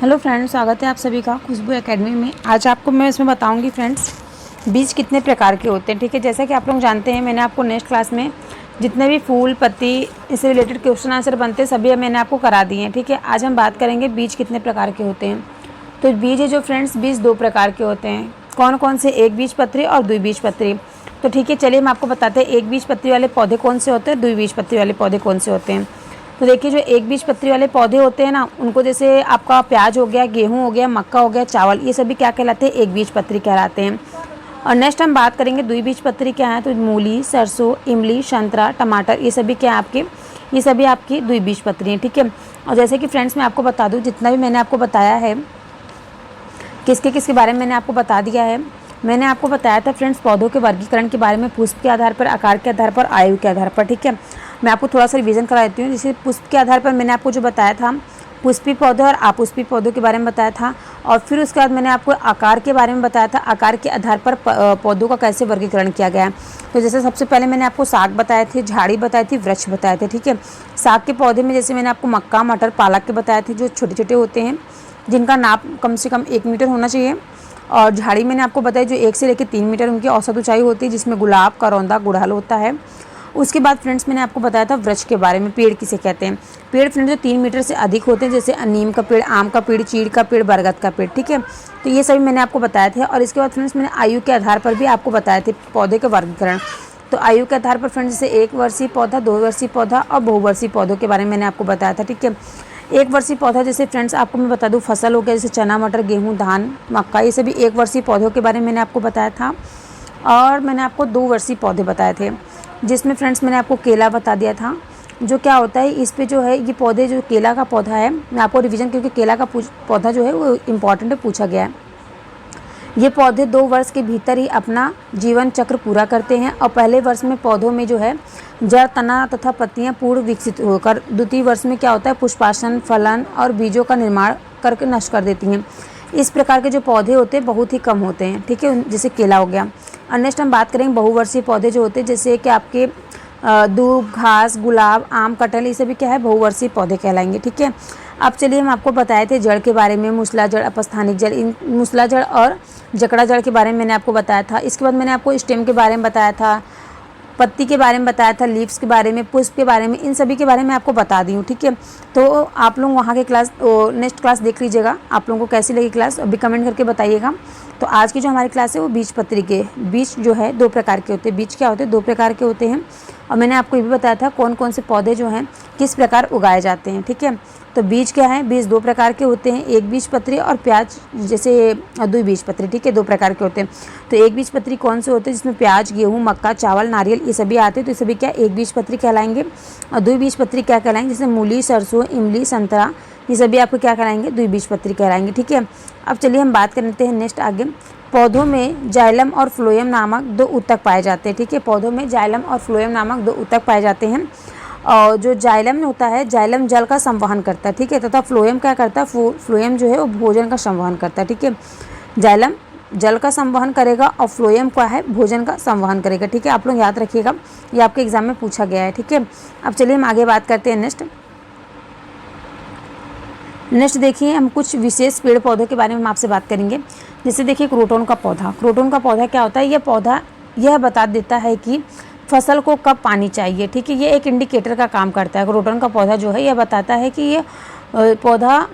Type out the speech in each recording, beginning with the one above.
Hello friends, स्वागत है आप सभी का खुशबू एकेडमी में। आज आपको मैं इसमें बताऊंगी फ्रेंड्स बीज कितने प्रकार के होते हैं। ठीक है, जैसा कि आप लोग जानते हैं, मैंने आपको नेक्स्ट क्लास में जितने भी फूल पत्ती इससे रिलेटेड क्वेश्चन आंसर बनते हैं सभी मैंने आपको करा दिए हैं। ठीक है, आज हम बात करेंगे बीज कितने प्रकार के होते हैं। तो बीज है जो फ्रेंड्स, बीज दो प्रकार के होते हैं। कौन कौन से? एक बीज पत्री और द्विबीजपत्री। तो ठीक है, चलिए हम आपको बताते हैं एक बीज पत्री वाले पौधे कौन से होते हैं, द्विबीजपत्री वाले पौधे कौन से होते हैं। तो देखिए, जो एक बीज पत्री वाले पौधे होते हैं ना, उनको जैसे आपका प्याज हो गया, गेहूं हो गया, मक्का हो गया, चावल, ये सभी क्या कहलाते हैं? एक बीज पत्री कहलाते हैं। और नेक्स्ट हम बात करेंगे द्विबीजपत्री क्या है। तो मूली, सरसों, इमली, संतरा, टमाटर, ये सभी क्या है आपके? ये सभी आपकी द्विबीजपत्री हैं। ठीक है, और जैसे कि फ्रेंड्स मैं आपको बता दूँ, जितना भी मैंने आपको बताया है, किसके किसके बारे में मैंने आपको बता दिया है। मैंने आपको बताया था फ्रेंड्स पौधों के वर्गीकरण के बारे में, पुष्प के आधार पर, आकार के आधार पर, आयु के आधार पर। ठीक है, मैं आपको थोड़ा सा रिवीजन करा देती हूँ। जैसे पुष्प के आधार पर मैंने आपको जो बताया था, पुष्पी पौधे और अपुष्पी पौधों के बारे में बताया था। और फिर उसके बाद मैंने आपको आकार के बारे में बताया था, आकार के आधार पर पौधों का कैसे वर्गीकरण किया गया है। तो जैसे सबसे पहले मैंने आपको साग बताए थे, झाड़ी बताई थी, वृक्ष बताए थे। ठीक है, साग के पौधे में जैसे मैंने आपको मक्का, मटर, पालक के बताए थे, जो छोटे छोटे होते हैं, जिनका नाप कम से कम 1 मीटर होना चाहिए। और झाड़ी मैंने आपको बताया जो 1 से लेकर 3 मीटर उनकी औसत ऊंचाई होती है, जिसमें गुलाब, करौंदा, गुड़हल होता है। उसके बाद फ्रेंड्स मैंने आपको बताया था वृक्ष के बारे में, पेड़ किसे कहते हैं। पेड़ फ्रेंड्स जो 3 मीटर से अधिक होते हैं, जैसे नीम का पेड़, आम का पेड़, चीड़ का पेड़, बरगद का पेड़। ठीक है, तो ये सभी मैंने आपको बताए थे। और इसके बाद फ्रेंड्स मैंने आयु के आधार पर भी आपको बताए थे पौधे के वर्गीकरण। तो आयु के आधार पर फ्रेंड्स जैसे 1 वर्षीय पौधा, 2 वर्षीय पौधा और बहुवर्षीय पौधों के बारे में मैंने आपको बताया था। ठीक है, 1 वर्षीय पौधा जैसे फ्रेंड्स आपको मैं बता दूं, फसल हो गया जैसे चना, मटर, गेहूं, धान, मक्का, ये सभी 1 वर्षीय पौधों के बारे में मैंने आपको बताया था। और मैंने आपको 2 वर्षीय पौधे बताए थे, जिसमें फ्रेंड्स मैंने आपको केला बता दिया था। जो क्या होता है इस पे जो है, ये पौधे जो केला का पौधा है, मैं आपको रिवीजन, क्योंकि केला का पौधा जो है वो इम्पॉर्टेंट है, पूछा गया है। ये पौधे 2 वर्ष के भीतर ही अपना जीवन चक्र पूरा करते हैं। और पहले वर्ष में पौधों में जो है जड़, तना तथा पत्तियां पूर्ण विकसित होकर द्वितीय वर्ष में क्या होता है, पुष्पासन, फलन और बीजों का निर्माण करके नष्ट कर देती हैं। इस प्रकार के जो पौधे होते हैं बहुत ही कम होते हैं। ठीक है, जैसे केला हो गया। और नेक्स्ट हम बात करेंगे बहुवर्षीय पौधे जो होते हैं, जैसे कि आपके दूब, घास, गुलाब, आम, कटहल, ये सभी क्या है, बहुवर्षीय पौधे कहलाएंगे। ठीक है, अब चलिए हम आपको बताए थे जड़ के बारे में, मूसला जड़, अपस्थानिक जड़, इन मूसला जड़ और जकड़ा जड़ के बारे में मैंने आपको बताया था। इसके बाद मैंने आपको स्टेम के बारे में बताया था, पत्ती के बारे में बताया था, लीव्स के बारे में, पुष्प के बारे में, इन सभी के बारे में आपको बता दी हूँ। ठीक है, तो आप लोग वहाँ के क्लास नेक्स्ट क्लास देख लीजिएगा। आप लोगों को कैसी लगी क्लास अभी कमेंट करके बताइएगा। तो आज की जो हमारी क्लास है वो बीज पत्री के, बीज जो है 2 प्रकार के होते हैं। बीज क्या होते हैं? 2 प्रकार के होते हैं। और मैंने आपको ये भी बताया था कौन कौन से पौधे जो हैं किस प्रकार उगाए जाते हैं। ठीक है, तो बीज क्या है? बीज 2 प्रकार के होते हैं, एक बीज पत्री और प्याज जैसे द्विबीजपत्री। ठीक है, 2 प्रकार के होते हैं। तो एक बीज पत्री कौन से होते हैं? जिसमें प्याज, गेहूं, मक्का, चावल, नारियल, ये सभी आते हैं। तो ये सभी क्या एक बीज पत्री कहलाएंगे। और द्विबीजपत्री क्या कहलाएंगे? जैसे मूली, सरसों, इमली, संतरा, ये सभी आपको क्या कहलाएंगे? द्विबीजपत्री कहलाएंगे। ठीक है, अब चलिए हम बात करते हैं नेक्स्ट आगे। पौधों में जाइलम और फ्लोएम नामक 2 ऊतक पाए जाते हैं। ठीक है, पौधों में जाइलम और फ्लोएम नामक 2 ऊतक पाए जाते हैं। और जो जाइलम होता है, जाइलम जल का संवहन करता है। ठीक है, तथा फ्लोएम क्या करता है? फ्लोएम जो है वो भोजन का संवहन करता है। ठीक है, जाइलम जल का संवहन करेगा और फ्लोएम क्या है? भोजन का संवहन करेगा। ठीक है, आप लोग याद रखिएगा, ये आपके एग्जाम में पूछा गया है। ठीक है, अब चलिए हम आगे बात करते हैं नेक्स्ट देखिए, हम कुछ विशेष पेड़ पौधों के बारे में हम आपसे बात करेंगे। जैसे देखिए क्रोटन का पौधा। क्रोटन का पौधा क्या होता है? यह पौधा यह बता देता है कि फसल को कब पानी चाहिए। ठीक है, ये एक इंडिकेटर का काम करता है। क्रोटन का पौधा जो है यह बताता है कि ये पौधा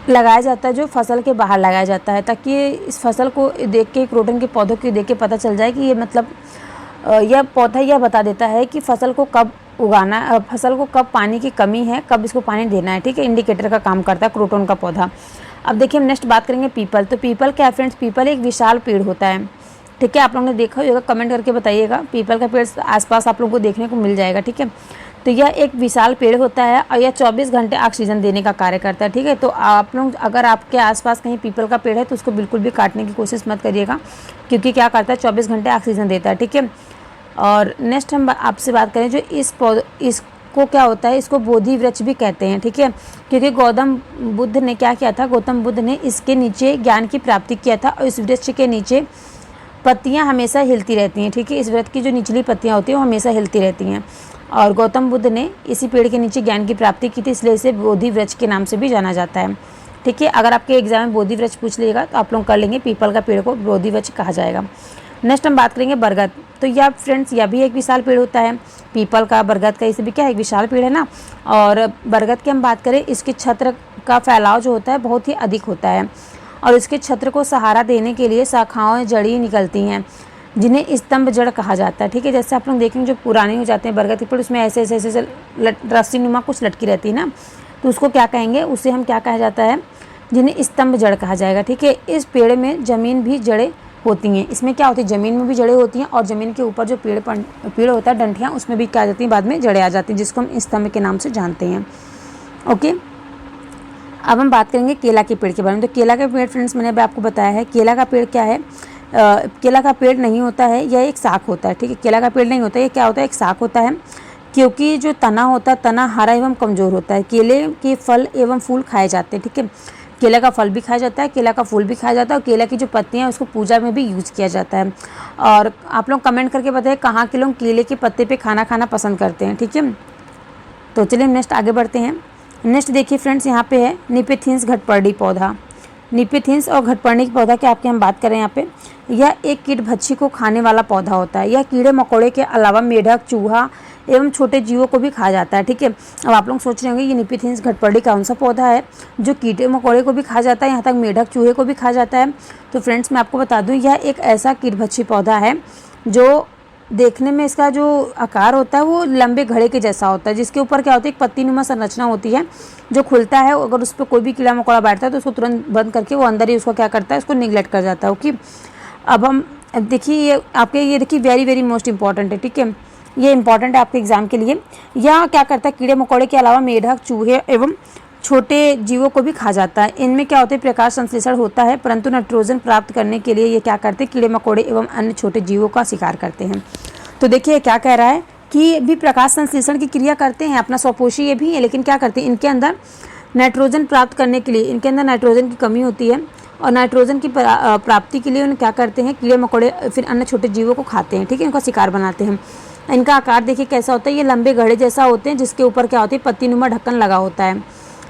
लगाया जाता है जो फसल के बाहर लगाया जाता है, ताकि इस फसल को देख के, क्रोटन के पौधों को देख के पता चल जाए कि ये मतलब यह पौधा यह बता देता है कि फसल को कब उगाना है, फसल को कब पानी की कमी है, कब इसको पानी देना है। ठीक है, इंडिकेटर का काम करता है क्रोटन का पौधा। अब देखिए हम नेक्स्ट बात करेंगे पीपल। तो पीपल क्या है फ्रेंड्स? पीपल एक विशाल पेड़ होता है। ठीक है, आप लोगों ने देखा होगा, कमेंट करके बताइएगा। पीपल का पेड़ आसपास आप लोगों को देखने को मिल जाएगा। ठीक है, तो यह एक विशाल पेड़ होता है और यह 24 घंटे ऑक्सीजन देने का कार्य करता है। ठीक है, तो आप लोग अगर आपके आसपास कहीं पीपल का पेड़ है तो उसको बिल्कुल भी काटने की कोशिश मत करिएगा, क्योंकि क्या करता है? 24 घंटे ऑक्सीजन देता है। ठीक है, और नेक्स्ट हम आपसे बात करें जो इसको क्या होता है? इसको बोधि वृक्ष भी कहते हैं। ठीक है, क्योंकि गौतम बुद्ध ने क्या किया था? गौतम बुद्ध ने इसके नीचे ज्ञान की प्राप्ति किया था। और इस वृक्ष के नीचे पत्तियां हमेशा हिलती रहती हैं। ठीक है, इस वृक्ष की जो निचली पत्तियां होती हैं वो हमेशा हिलती रहती हैं। और गौतम बुद्ध ने इसी पेड़ के नीचे ज्ञान की प्राप्ति की थी, इसलिए इसे बोधि वृक्ष के नाम से भी जाना जाता है। ठीक है, अगर आपके एग्जाम में बोधि वृक्ष पूछ लीजिएगा तो आप लोग कर लेंगे, पीपल का पेड़ को बोधि वृक्ष कहा जाएगा। नेक्स्ट हम बात करेंगे बरगद। तो यह फ्रेंड्स यह भी एक विशाल पेड़ होता है, पीपल का, बरगद का, इसे भी क्या है, एक विशाल पेड़ है ना। और बरगद की हम बात करें, इसके छत्र का फैलाव जो होता है बहुत ही अधिक होता है और इसके छत्र को सहारा देने के लिए शाखाएं, जड़ी निकलती हैं जिन्हें स्तंभ जड़ कहा जाता है। ठीक है, जैसे आप लोग देखेंगे जो पुराने हो जाते हैं बरगद के पेड़, उसमें ऐसे ऐसे ऐसे रस्सी नुमा कुछ लटकी रहती है ना, तो उसको क्या कहेंगे, उसे हम क्या कहा जाता है, जिन्हें स्तंभ जड़ कहा जाएगा। ठीक है, इस पेड़ में जमीन भी जड़ें होती हैं। इसमें क्या होती है, ज़मीन में भी जड़ें होती हैं और ज़मीन के ऊपर जो पेड़ होता है, डंठियाँ, उसमें भी क्या आ जाती हैं, बाद में जड़ें आ जाती हैं, जिसको हम स्तंभ के नाम से जानते हैं। ओके, अब हम बात करेंगे केला के पेड़ के बारे में। तो केला का पेड़ फ्रेंड्स मैंने अभी आपको बताया है, केला का पेड़ क्या है, केला का पेड़ नहीं होता है, यह एक शाख होता है। ठीक है, केला का पेड़ नहीं होता है, ये क्या होता है, एक शाख होता है, क्योंकि जो तना होता है, तना हरा एवं कमज़ोर होता है। केले के फल एवं फूल खाए जाते हैं। ठीक है, केला का फल भी खाया जाता है, केला का फूल भी खाया जाता है और केला की जो पत्तियां हैं उसको पूजा में भी यूज़ किया जाता है। और आप लोग कमेंट करके बताएं कहाँ के लोग केले के पत्ते पे खाना खाना पसंद करते हैं। ठीक है, तो चलिए हम नेक्स्ट आगे बढ़ते हैं। नेक्स्ट देखिए फ्रेंड्स, यहाँ पे है निपेथियंस घटपर्णी पौधा। निपेथियंस और घटपर्णी पौधा की आपके हम बात करें यहाँ पे, यह एक कीटभक्षी को खाने वाला पौधा होता है। यह कीड़े मकोड़े के अलावा मेढक, चूहा एवं छोटे जीवों को भी खा जाता है। ठीक है, अब आप लोग सोच रहे होंगे ये निपेथियंस घटपर्णी कौन सा पौधा है जो कीड़े मकोड़े को भी खा जाता है, यहाँ तक मेढक, चूहे को भी खा जाता है। तो फ्रेंड्स मैं आपको बता दूँ, यह एक ऐसा कीटभक्षी पौधा है जो देखने में इसका जो आकार होता है वो लंबे घड़े के जैसा होता है, जिसके ऊपर क्या होती है, एक पत्तीनुमा संरचना होती है जो खुलता है। अगर उस पर कोई भी कीड़ा मकोड़ा बैठता है तो उसको तुरंत बंद करके वो अंदर ही उसको क्या करता है, उसको निगलेक्ट कर जाता है। ओके, अब हम देखिए ये आपके, ये देखिए वेरी वेरी मोस्ट इंपॉर्टेंट है। ठीक है, ये इंपॉर्टेंट है आपके एग्जाम के लिए। यह क्या करता है, कीड़े मकोड़े के अलावा मेढक, चूहे एवं छोटे जीवों को भी खा जाता है। इनमें क्या होता है, प्रकाश संश्लेषण होता है, परंतु नाइट्रोजन प्राप्त करने के लिए ये क्या करते हैं, कीड़े मकोड़े एवं अन्य छोटे जीवों का शिकार करते हैं। तो देखिए क्या कह रहा है कि भी प्रकाश संश्लेषण की क्रिया करते हैं, अपना स्वपोषी ये भी है, लेकिन क्या करते हैं, इनके अंदर नाइट्रोजन प्राप्त करने के लिए इनके अंदर नाइट्रोजन की कमी होती है और नाइट्रोजन की प्राप्ति के लिए उन्हें क्या करते हैं, कीड़े मकोड़े फिर अन्य छोटे जीवों को खाते हैं। ठीक है, इनका शिकार बनाते हैं। इनका आकार देखिए कैसा होता है, ये लंबे घड़े जैसा होते हैं जिसके ऊपर क्या होती है, पत्तीनुमा ढक्कन लगा होता है।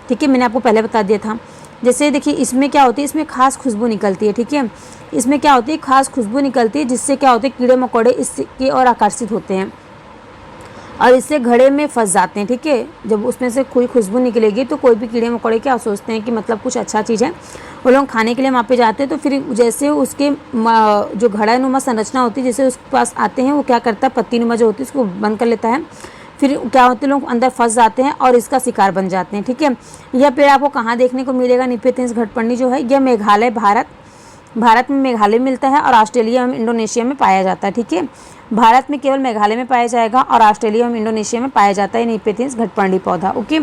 ठीक है, मैंने आपको पहले बता दिया था। जैसे देखिए इसमें क्या होती है, इसमें खास खुशबू निकलती है। ठीक है, इसमें क्या होती है, खास खुशबू निकलती है, जिससे क्या होते हैं, कीड़े मकोड़े इसके और आकर्षित होते हैं और इससे घड़े में फंस जाते हैं। ठीक है, जब उसमें से कोई खुशबू निकलेगी तो कोई भी कीड़े मकोड़े क्या सोचते हैं कि मतलब कुछ अच्छा चीज़ है, वो लोग खाने के लिए वहाँ पे जाते हैं। तो फिर जैसे उसके जो घड़ा नुमा संरचना होती है, जैसे उसके पास आते हैं, वो क्या करता है, पत्ती नुमा जो होती है उसको बंद कर लेता है, फिर क्या होते हैं, लोग अंदर फंस जाते हैं और इसका शिकार बन जाते हैं। ठीक है, यह पेड़ आपको कहाँ देखने को मिलेगा, निपेथियंस घटपर्णी जो है, यह मेघालय, भारत में मेघालय में मिलता है और ऑस्ट्रेलिया एवं इंडोनेशिया में पाया जाता है। ठीक है, भारत में केवल मेघालय में पाया जाएगा और ऑस्ट्रेलिया एवं इंडोनेशिया में पाया जाता है निपेथियंस घटपर्णी पौधा। ओके,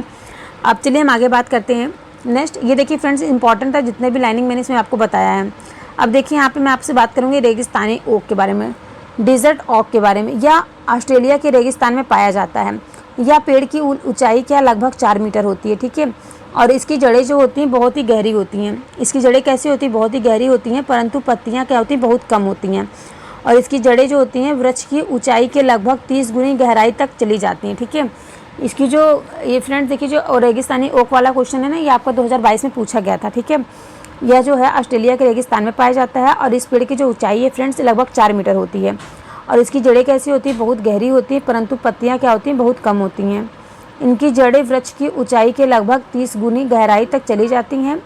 अब चलिए हम आगे बात करते हैं। नेक्स्ट ये देखिए फ्रेंड्स, इंपॉर्टेंट था जितने भी लाइनिंग मैंने इसमें आपको बताया है। अब देखिए यहाँ पे मैं आपसे बात करूँगी रेगिस्तानी ओक के बारे में, डेजर्ट ओक के बारे में। यह ऑस्ट्रेलिया के रेगिस्तान में पाया जाता है। यह पेड़ की ऊंचाई क्या लगभग 4 मीटर होती है। ठीक है, और इसकी जड़ें जो होती हैं बहुत ही गहरी होती हैं। इसकी जड़ें कैसी होती हैं, बहुत ही गहरी होती हैं, परंतु पत्तियां क्या होती हैं, बहुत कम होती हैं। और इसकी जड़ें जो होती हैं वृक्ष की ऊंचाई के लगभग 30 गुनी गहराई तक चली जाती हैं। ठीक है, इसकी जो ये फ्रेंड्स देखिए जो रेगिस्तानी ओक वाला क्वेश्चन है ना, ये आपका 2022 में पूछा गया था। ठीक है, यह जो है ऑस्ट्रेलिया के रेगिस्तान में पाया जाता है और इस पेड़ की जो ऊंचाई है फ्रेंड्स लगभग 4 मीटर होती है। और इसकी जड़ें कैसी होती है, बहुत गहरी होती है, परंतु पत्तियाँ क्या होती हैं, बहुत कम होती हैं। इनकी जड़ें वृक्ष की ऊंचाई के लगभग 30 गुनी गहराई तक चली जाती हैं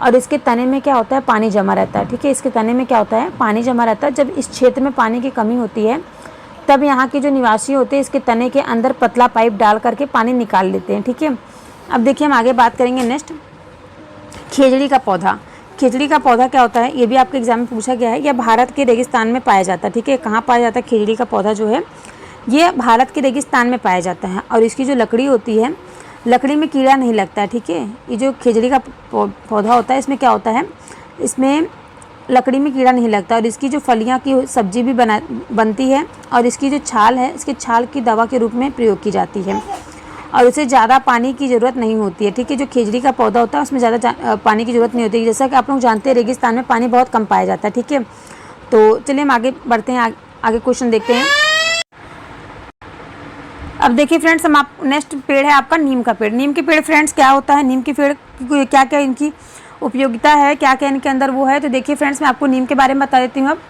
और इसके तने में क्या होता है, पानी जमा रहता है। ठीक है, इसके तने में क्या होता है, पानी जमा रहता है। जब इस क्षेत्र में पानी की कमी होती है तब यहाँ के जो निवासी होते हैं इसके तने के अंदर पतला पाइप डाल करके पानी निकाल लेते हैं। ठीक है, अब देखिए हम आगे बात करेंगे। नेक्स्ट खेजड़ी का पौधा। खेजड़ी का पौधा क्या होता है, ये भी आपके एग्जाम में पूछा गया है। यह भारत के रेगिस्तान में पाया जाता है। ठीक है, कहाँ पाया जाता है, खेजड़ी का पौधा जो है ये भारत के रेगिस्तान में पाया जाता है और इसकी जो लकड़ी होती है, लकड़ी में कीड़ा नहीं लगता है। ठीक है, ये जो खेजड़ी का पौधा होता है इसमें क्या होता है, इसमें लकड़ी में कीड़ा नहीं लगता और इसकी जो फलियां की सब्जी भी बनती है और इसकी जो छाल है, इसके छाल की दवा के रूप में प्रयोग की जाती है और उसे ज़्यादा पानी की ज़रूरत नहीं होती है। ठीक है, जो खेजड़ी का पौधा होता है उसमें ज़्यादा पानी की ज़रूरत नहीं होती है। जैसा कि आप लोग जानते हैं रेगिस्तान में पानी बहुत कम पाया जाता है। ठीक है, तो चलिए हम आगे बढ़ते हैं, आगे क्वेश्चन देखते हैं। अब देखिए फ्रेंड्स, हम आप नेक्स्ट पेड़ है आपका नीम का पेड़। नीम के पेड़ फ्रेंड्स क्या होता है, नीम के पेड़ क्या क्या इनकी उपयोगिता है, क्या क्या इनके अंदर वो है। तो देखिए फ्रेंड्स, मैं आपको नीम के बारे में बता देती हूँ। अब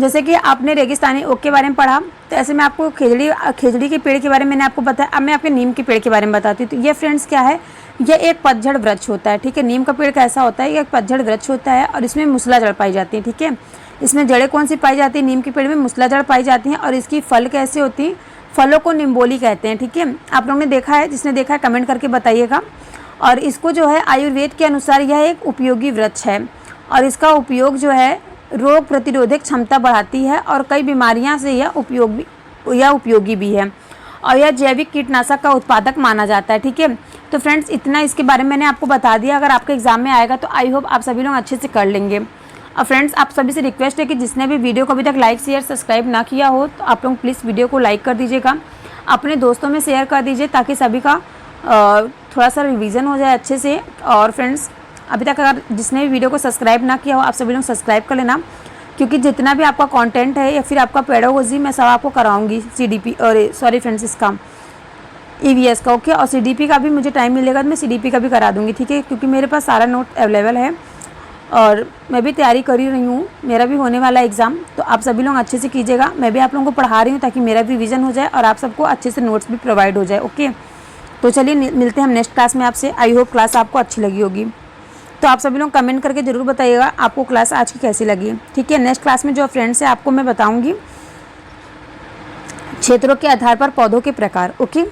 जैसे कि आपने रेगिस्तानी ओक के बारे में पढ़ा, तो ऐसे मैं आपको खेजड़ी के पेड़ के बारे में मैंने आपको बताया। अब मैं आपके नीम के पेड़ के बारे में बताती हूँ। तो ये फ्रेंड्स क्या है, ये एक पतझड़ वृक्ष होता है, ठीक है। नीम का पेड़ कैसा होता है, ये एक पतझड़ वृक्ष होता है और इसमें मूसला जड़ पाई जाती है, ठीक है। इसमें जड़ें कौन सी पाई जाती है, नीम के पेड़ में मूसला जड़ पाई जाती हैं। और इसकी फल कैसे होती है, फलों को निम्बोली कहते हैं, ठीक है। आप लोगों ने देखा है, जिसने देखा है कमेंट करके बताइएगा। और इसको जो है आयुर्वेद के अनुसार यह एक उपयोगी वृक्ष है और इसका उपयोग जो है रोग प्रतिरोधक क्षमता बढ़ाती है और कई बीमारियां से यह उपयोगी भी है। और यह जैविक कीटनाशक का उत्पादक माना जाता है, ठीक है। तो फ्रेंड्स, इतना इसके बारे में मैंने आपको बता दिया। अगर आपके एग्जाम में आएगा तो आई होप आप सभी लोग अच्छे से कर लेंगे। और फ्रेंड्स, आप सभी से रिक्वेस्ट है कि जिसने भी वीडियो को अभी तक लाइक शेयर सब्सक्राइब ना किया हो तो आप लोग प्लीज़ वीडियो को लाइक कर दीजिएगा, अपने दोस्तों में शेयर कर दीजिए ताकि सभी का थोड़ा सा रिवीजन हो जाए अच्छे से। और फ्रेंड्स, अभी तक अगर जिसने भी वीडियो को सब्सक्राइब ना किया हो आप सभी लोग सब्सक्राइब कर लेना, क्योंकि जितना भी आपका कंटेंट है या फिर आपका पेडागोजी मैं सब आपको कराऊंगी। CDP और सॉरी फ्रेंड्स, इसका EVS का, ओके। और CDP का भी मुझे टाइम मिलेगा तो मैं CDP का भी करा दूंगी, ठीक है, क्योंकि मेरे पास सारा नोट अवेलेबल है और मैं भी तैयारी कर ही रही हूँ, मेरा भी होने वाला है एग्ज़ाम। तो आप सभी लोग अच्छे से कीजिएगा, मैं भी आप लोगों को पढ़ा रही हूँ ताकि मेरा भी रिवीजन हो जाए और आप सबको अच्छे से नोट्स भी प्रोवाइड हो जाए, ओके। तो चलिए मिलते हैं हम नेक्स्ट क्लास में आपसे। आई होप क्लास आपको अच्छी लगी होगी। तो आप सभी लोग कमेंट करके ज़रूर बताइएगा आपको क्लास आज की कैसी लगी, ठीक है। नेक्स्ट क्लास में जो फ्रेंड्स है आपको मैं बताऊँगी क्षेत्रों के आधार पर पौधों के प्रकार, ओके।